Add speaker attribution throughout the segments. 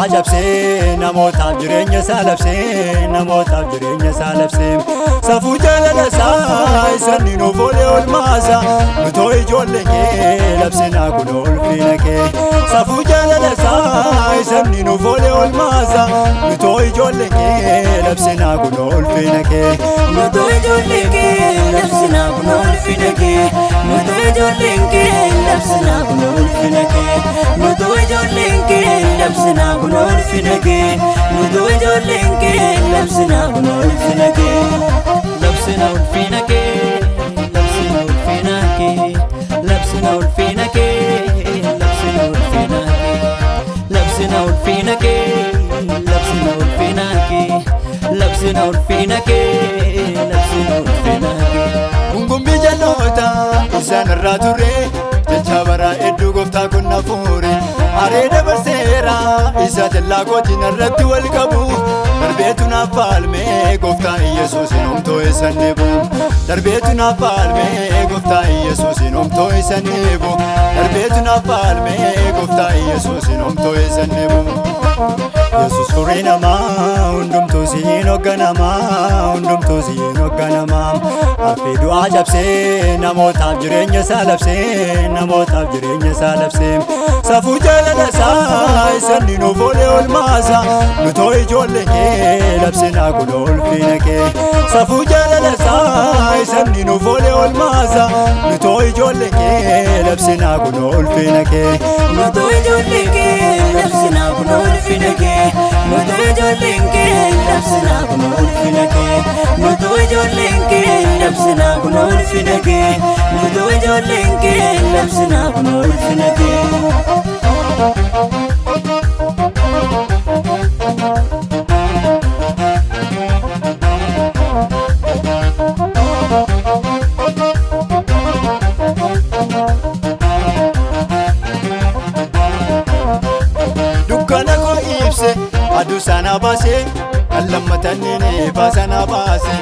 Speaker 1: Ajabse namoota jireenya salabse namoota jireenya salabse safuu jaalala isaa isaan nuuf oole olmaasa nutoo ijoollee kee labsinaa kun ulfina kee safuu jaalala isaa isaan nuuf oole olmaasa nutoo ijoollee kee labsinaa kun ulfina kee
Speaker 2: nutoo ijoollee kee labsinaa kun ulfina kee nutoo ijoollee kee labsinaa kun ulfina kee nutoo ijoollee kee labsinaa kun ulfina kee nutoo ijoollee kee labsinaa kun ulfina kee labsinaa ulfina kee labsinaa ulfina kee labsinaa ulfina kee labsinaa ulfina kee labsinaa ulfina kee labsinaa ulfina kee labsinaa ulfina kee labsinaa ulfina kee
Speaker 1: Gungumbii jalloota isaan irraa ture jecha bara hedduu gooftaa kun nafuure Aree dabarseera isa jallaa kootiin irratti wal qabu darbeetu naaf faalmee gooftaa Yesuusin homtoo isan eebu darbeetu naaf faalmee gooftaa Yesuusin homtoo isan eebu darbeetu naaf faalmee gooftaa Yesuusin homtoo isan eebu Yesuus furii namaa hundumtuu siin hoogganamaa hundumtuu siin hoogganamaa Affee du'aa cabsee namootaaf jireenya salabsee namootaaf jireenya salabsee safuu jaalala isaa isaan nuuf oole olmaasa nutoo ijoollee kee labsinaa kun ulfina kee safuu jaalala isaa isaan nuuf oole olmaasa nutoo ijoollee kee labsinaa kun ulfina kee
Speaker 2: nutoo ijoollee kee labsinaa kun ulfina kee nutoo ijoollee kee labsinaa kun ulfina kee nutoo ijoollee kee labsinaa kun ulfina kee nutoo ijoollee kee labsinaa kun ulfina kee
Speaker 1: Dukkana koo ibse aduu sana baasee allammatanii baasana baase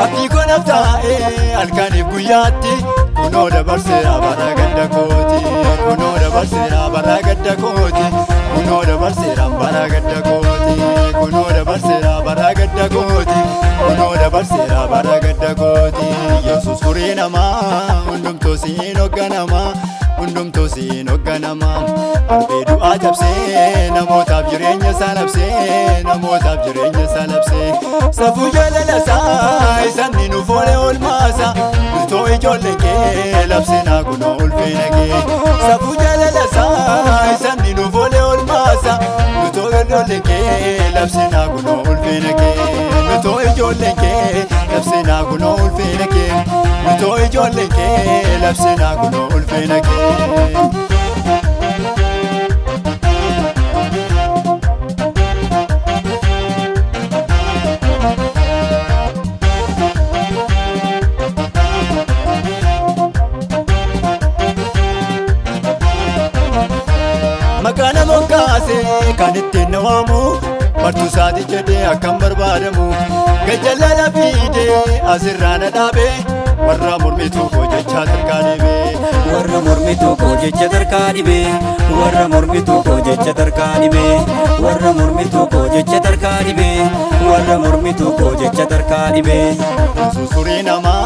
Speaker 1: abdii koo naaf taa'ee halkaniif guyyaatti kunoo dabarseera bara gadda kooti kunoo dabarseera bara gadda kooti kunoo dabarseera bara gadda kooti kunoo dabarseera bara gadda kooti kunoo dabarseera bara gadda kooti Yesuus furii namaa hundumtuu siin hoogganamaa hundumtuu siin hoogganamaa Affee du'aa cabsee namootaaf jireenya salabsee namootaaf jireenya salabsee safuu jaalala isaa isaan nuuf oole olmaasa nutoo ijoollee kee labsinaa kun ulfina kee safuu jaalala isaa isaan nuuf oole olmaasa nutoo ijoollee kee labsinaa kun ulfina kee nutoo ijoollee kee labsinaa kun ulfina kee nutoo ijoollee kee labsinaa kun ulfina kee Maqaan moggaasee kan ittiin nawaamu martuu isaati jedhee akkam barbaadamu gajjallala fiidee asirraa na dhaabee warra mormituu koo jecha tarkaa dhibee
Speaker 2: warra mormituu koo jecha tarkaa dhibee warra mormituu koo jecha tarkaa dhibee warra mormituu koo jecha tarkaa dhibee warra mormituu koo jecha tarkaa dhibee
Speaker 1: Yesuus furii namaa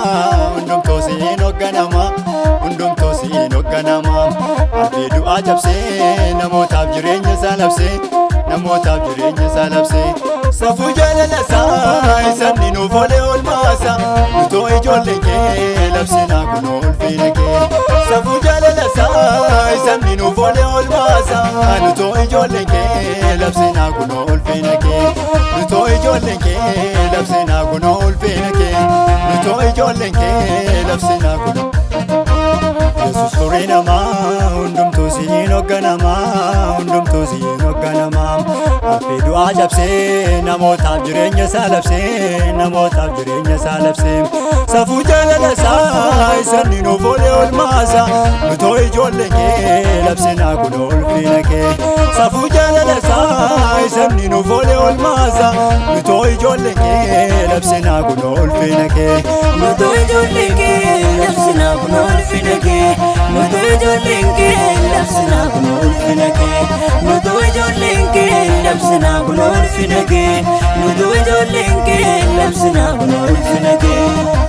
Speaker 1: hundumtuu siin hoogganamaa hundumtuu siin hoogganamaa Affee du'aa cabsee namootaaf jireenya salabsee namootaaf jireenya salabsee safuu jaalala isaa isaan nuuf oole olmaasa nutoo ijoollee kee labsinaa kun ulfina kee safuu jaalala isaa isaan nuuf oole olmaasa nutoo ijoollee kee labsinaa kun ulfina kee nutoo ijoollee kee labsinaa kun ulfina kee nutoo ijoollee kee labsinaa kun Yesus furii namaa hundumtuu siin hoogganamaa hundumtuu siin hoogganamaa Affee du'aa cabsee namootaaf jireenya isaa labsee namootaaf jireenya isaa labsee Safuu jaalala isaa isaan nuuf oole oolmaasa Nutoo ijoollee kee labsinaa kunoo ulfina kee Safuu jaalala isaa isaan nuuf oole oolmaasa Nutoo ijoollee kee labsinaa kunoo ulfina kee
Speaker 2: Nutoo ijoollee kee labsinaa kunoo ulfina kee Nutoo ijoollee kee labsinaa kunoo ulfina kee Nutoo ijoollee kee labsinaa kunoo ulfina kee Nutoo ijoollee kee labsinaa kunoo ulfina kee